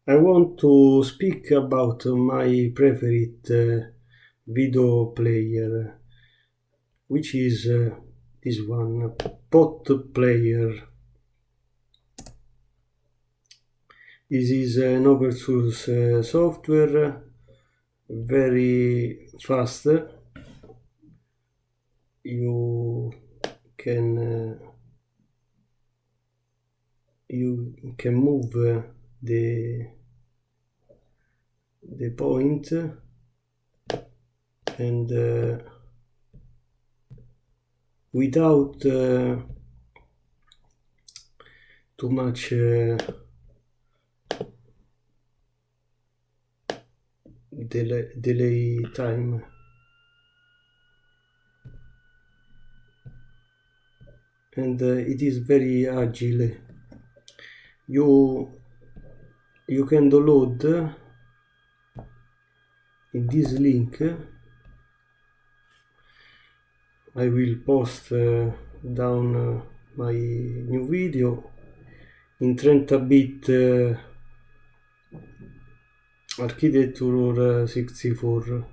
I want to speak about my preferred video player, which is this one, pot player. This is an open source software, very fast. You can move the point and without too much delay time. And it is very agile. You can download in this link. I will post down my new video in 30-bit architecture 64.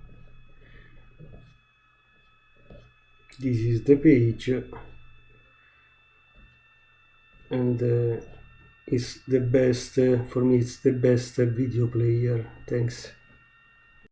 This is the page, and it's the best for me. It's the best video player. Thanks.